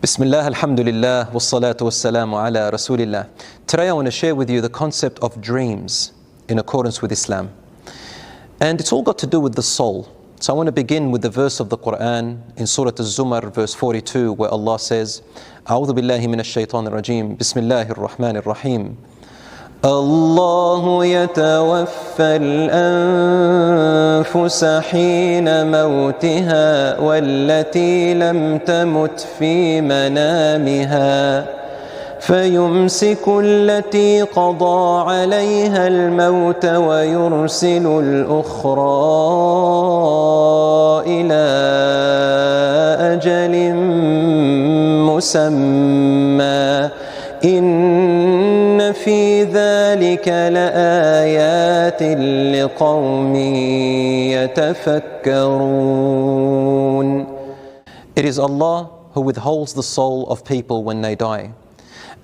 Bismillah, alhamdulillah, wassalatu wassalamu ala rasulillah. Today I want to share with you the concept of dreams in accordance with Islam. And it's all got to do with the soul. So I want to begin with the verse of the Quran in Surah Az-Zumar, verse 42, where Allah says, A'udhu billahi minash shaitanir rajim, Bismillahir rahmanir rahim. الله يتوفى الأنفس حين موتها والتي لم تمت في منامها فيمسك التي قضى عليها الموت ويرسل الأخرى إلى أجل مسمى إن في ذلك لآيات لقوم يتفكرون. It is Allah who withholds the soul of people when they die,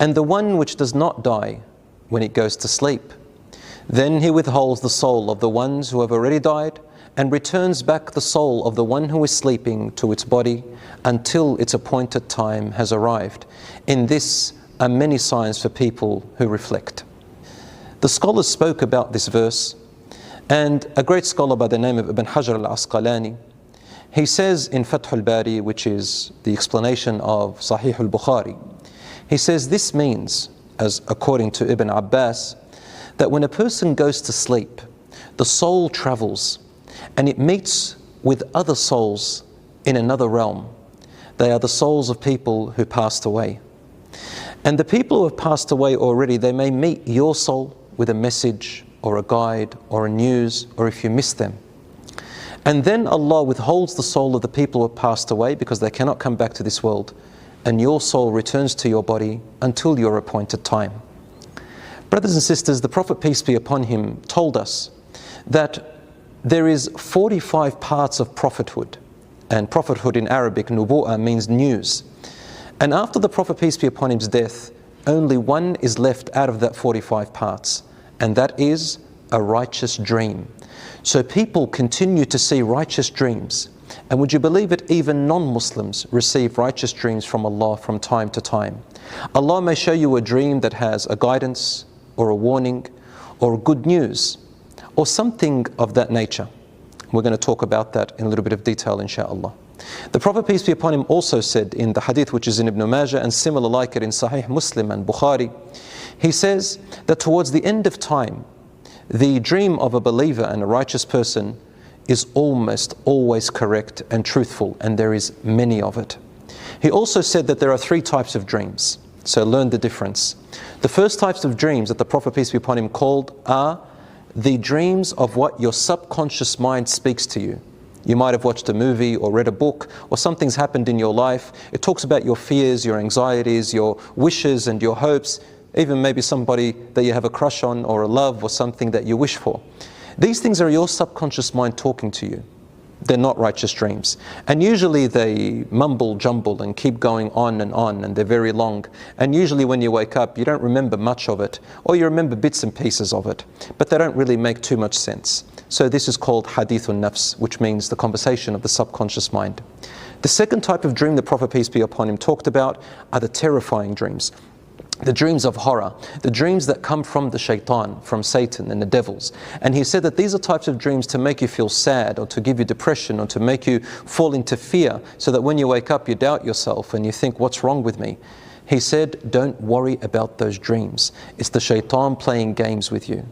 and the one which does not die when it goes to sleep. Then He withholds the soul of the ones who have already died and returns back the soul of the one who is sleeping to its body until its appointed time has arrived. In this are many signs for people who reflect. The scholars spoke about this verse, and a great scholar by the name of Ibn Hajar al-Asqalani, he says in Fath al-Bari, which is the explanation of Sahih al-Bukhari, he says this means, as according to Ibn Abbas, that when a person goes to sleep, the soul travels and it meets with other souls in another realm. They are the souls of people who passed away. And the people who have passed away already, they may meet your soul with a message or a guide or a news, or if you miss them. And then Allah withholds the soul of the people who have passed away because they cannot come back to this world, and your soul returns to your body until your appointed time. Brothers and sisters, the Prophet, peace be upon him, told us that there is 45 parts of prophethood, and prophethood in Arabic, nubu'ah, means news. And after the Prophet, peace be upon him's death, only one is left out of that 45 parts, and that is a righteous dream. So people continue to see righteous dreams. And would you believe it, even non-Muslims receive righteous dreams from Allah from time to time. Allah may show you a dream that has a guidance or a warning or good news or something of that nature. We're going to talk about that in a little bit of detail, inshaAllah. The Prophet, peace be upon him, also said in the hadith which is in Ibn Majah and similar like it in Sahih Muslim and Bukhari, he says that towards the end of time, the dream of a believer and a righteous person is almost always correct and truthful, and there is many of it. He also said that there are 3 types of dreams, so learn the difference. The first types of dreams that the Prophet, peace be upon him, called are the dreams of what your subconscious mind speaks to you. You might have watched a movie or read a book, or something's happened in your life. It talks about your fears, your anxieties, your wishes and your hopes, even maybe somebody that you have a crush on or a love or something that you wish for. These things are your subconscious mind talking to you. They're not righteous dreams. And usually they mumble, jumble and keep going on, and they're very long. And usually when you wake up, you don't remember much of it, or you remember bits and pieces of it, but they don't really make too much sense. So this is called hadithun nafs, which means the conversation of the subconscious mind. The second type of dream the Prophet, peace be upon him, talked about are the terrifying dreams. The dreams of horror, the dreams that come from the shaitan, from Satan and the devils. And he said that these are types of dreams to make you feel sad, or to give you depression, or to make you fall into fear, so that when you wake up you doubt yourself and you think, what's wrong with me? He said, don't worry about those dreams. It's the shaitan playing games with you.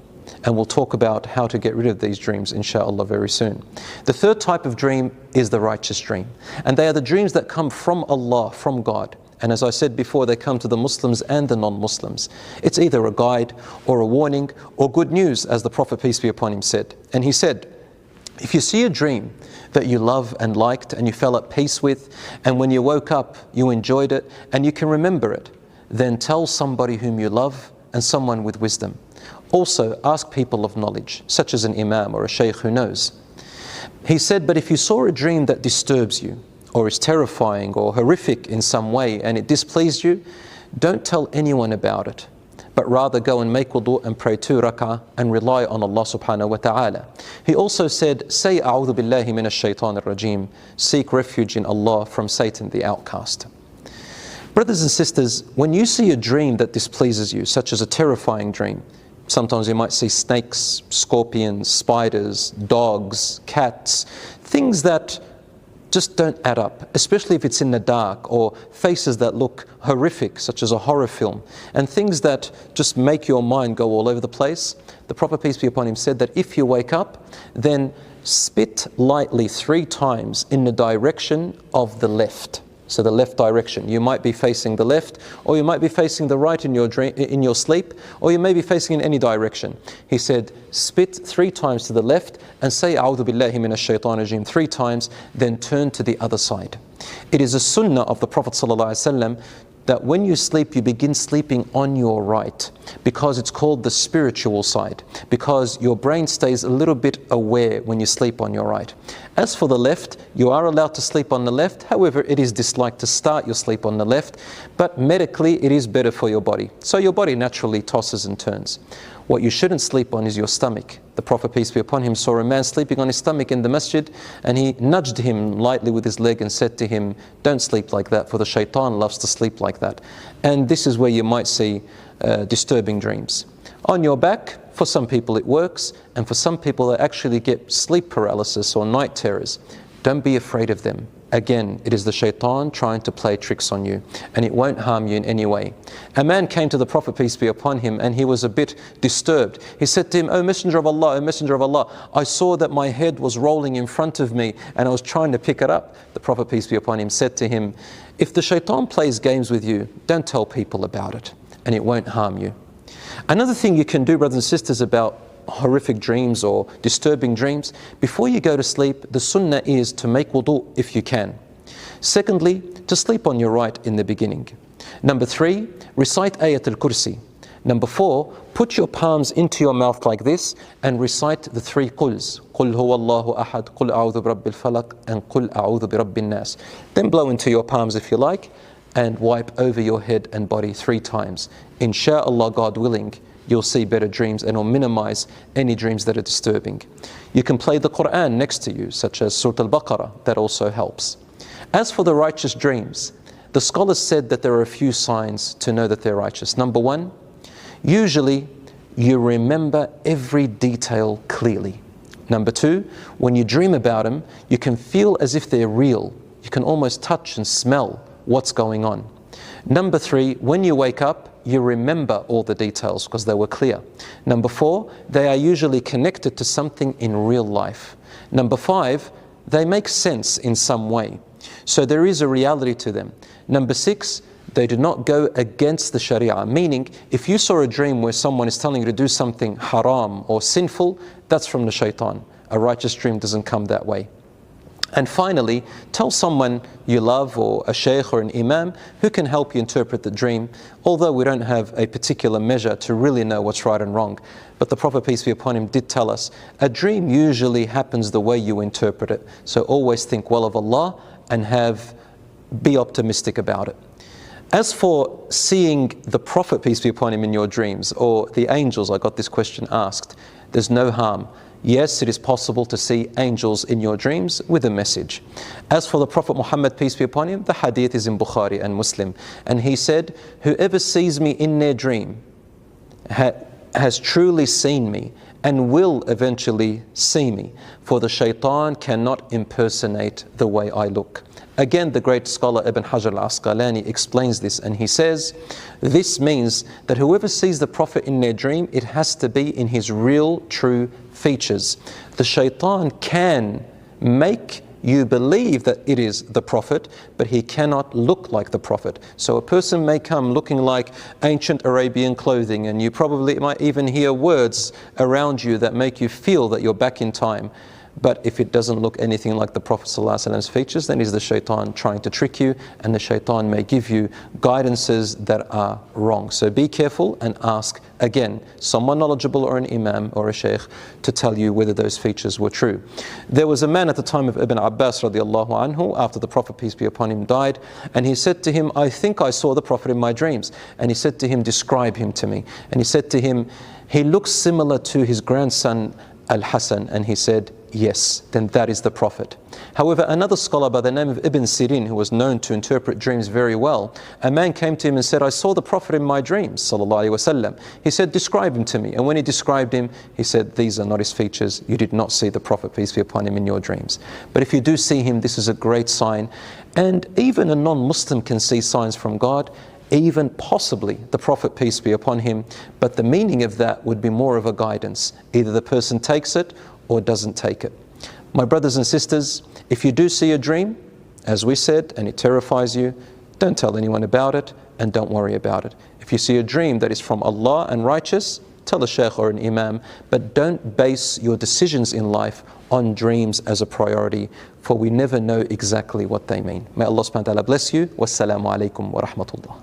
And we'll talk about how to get rid of these dreams, inshaAllah, very soon. The third type of dream is the righteous dream. And they are the dreams that come from Allah, from God. And as I said before, they come to the Muslims and the non-Muslims. It's either a guide or a warning or good news, as the Prophet, peace be upon him, said. And he said, if you see a dream that you love and liked and you fell at peace with, and when you woke up you enjoyed it and you can remember it, then tell somebody whom you love and someone with wisdom. Also ask people of knowledge, such as an imam or a sheikh who knows. He said, but if you saw a dream that disturbs you, or is terrifying or horrific in some way, and it displeased you, don't tell anyone about it, but rather go and make wudu and pray 2 rak'ah and rely on Allah subhanahu wa ta'ala. He also said, say a'udhu billahi minash shaitanir rajim, seek refuge in Allah from Satan the outcast. Brothers and sisters, when you see a dream that displeases you, such as a terrifying dream, sometimes you might see snakes, scorpions, spiders, dogs, cats, things that just don't add up, especially if it's in the dark, or faces that look horrific, such as a horror film, and things that just make your mind go all over the place. The Prophet, peace be upon him, said that if you wake up, then spit lightly 3 times in the direction of the left. So the left direction. You might be facing the left, or you might be facing the right in your sleep, or you may be facing in any direction. He said, spit 3 times to the left and say A'udhu billahi minash shaitanir rajim 3 times, then turn to the other side. It is a sunnah of the Prophet ﷺ that when you sleep, you begin sleeping on your right, because it's called the spiritual side, because your brain stays a little bit aware when you sleep on your right. As for the left, you are allowed to sleep on the left. However, it is disliked to start your sleep on the left, but medically it is better for your body. So your body naturally tosses and turns. What you shouldn't sleep on is your stomach. The Prophet, peace be upon him, saw a man sleeping on his stomach in the masjid, and he nudged him lightly with his leg and said to him, don't sleep like that, for the shaitan loves to sleep like that. And this is where you might see disturbing dreams. On your back, for some people it works, and for some people they actually get sleep paralysis or night terrors. Don't be afraid of them. Again, it is the shaitan trying to play tricks on you, and it won't harm you in any way. A man came to the Prophet, peace be upon him, and he was a bit disturbed. He said to him, O Messenger of Allah, O Messenger of Allah, I saw that my head was rolling in front of me and I was trying to pick it up. The Prophet, peace be upon him, said to him, if the shaitan plays games with you, don't tell people about it, and it won't harm you. Another thing you can do, brothers and sisters, about horrific dreams or disturbing dreams, before you go to sleep, the sunnah is to make wudu if you can. Secondly, to sleep on your right in the beginning. Number 3, recite Ayat al-Kursi. Number 4, put your palms into your mouth like this and recite the 3 quls. Qul huwa Allahu ahad, qul a'udhu bi rabbil falaq, and qul a'udhu bi rabbin nas. Then blow into your palms if you like, and wipe over your head and body 3 times. Insha'Allah, God willing, you'll see better dreams, and it'll minimize any dreams that are disturbing. You can play the Quran next to you, such as Surah Al-Baqarah, that also helps. As for the righteous dreams, the scholars said that there are a few signs to know that they're righteous. Number 1, usually you remember every detail clearly. Number 2, when you dream about them, you can feel as if they're real. You can almost touch and smell what's going on. Number 3, when you wake up, you remember all the details because they were clear. Number 4, they are usually connected to something in real life. Number 5, they make sense in some way. So there is a reality to them. Number 6, they do not go against the Sharia, meaning if you saw a dream where someone is telling you to do something haram or sinful, that's from the shaitan. A righteous dream doesn't come that way. And finally, tell someone you love, or a sheikh or an imam, who can help you interpret the dream, although we don't have a particular measure to really know what's right and wrong. But the Prophet, peace be upon him, did tell us, a dream usually happens the way you interpret it. So always think well of Allah and be optimistic about it. As for seeing the Prophet, peace be upon him, in your dreams, or the angels, I got this question asked, there's no harm. Yes, it is possible to see angels in your dreams with a message. As for the Prophet Muhammad, peace be upon him, the hadith is in Bukhari and Muslim, and he said, whoever sees me in their dream has truly seen me and will eventually see me, for the shaitan cannot impersonate the way I look. Again, the great scholar Ibn Hajar al-Asqalani explains this, and he says, this means that whoever sees the Prophet in their dream, it has to be in his real, true features. The shaitan can make you believe that it is the Prophet, but he cannot look like the Prophet. So a person may come looking like ancient Arabian clothing, and you probably might even hear words around you that make you feel that you're back in time. But if it doesn't look anything like the Prophet ﷺ's features, then it's the shaitan trying to trick you, and the shaitan may give you guidances that are wrong. So be careful and ask, again, someone knowledgeable or an imam or a sheikh to tell you whether those features were true. There was a man at the time of Ibn Abbas radiallahu anhu, after the Prophet, peace be upon him, died, and he said to him, I think I saw the Prophet in my dreams. And he said to him, describe him to me. And he said to him, he looks similar to his grandson Al-Hassan. And he said, yes, then that is the Prophet. However, another scholar by the name of Ibn Sirin, who was known to interpret dreams very well, a man came to him and said, I saw the Prophet in my dreams, sallallahu alaihi wasallam. He said, describe him to me. And when he described him, he said, these are not his features. You did not see the Prophet, peace be upon him, in your dreams. But if you do see him, this is a great sign. And even a non-Muslim can see signs from God, even possibly the Prophet, peace be upon him. But the meaning of that would be more of a guidance. Either the person takes it or doesn't take it. My brothers and sisters, if you do see a dream, as we said, and it terrifies you, don't tell anyone about it and don't worry about it. If you see a dream that is from Allah and righteous, tell a shaykh or an imam, but don't base your decisions in life on dreams as a priority, for we never know exactly what they mean. May Allah subhanahu wa ta'ala bless you. Wassalamu alaikum wa rahmatullah.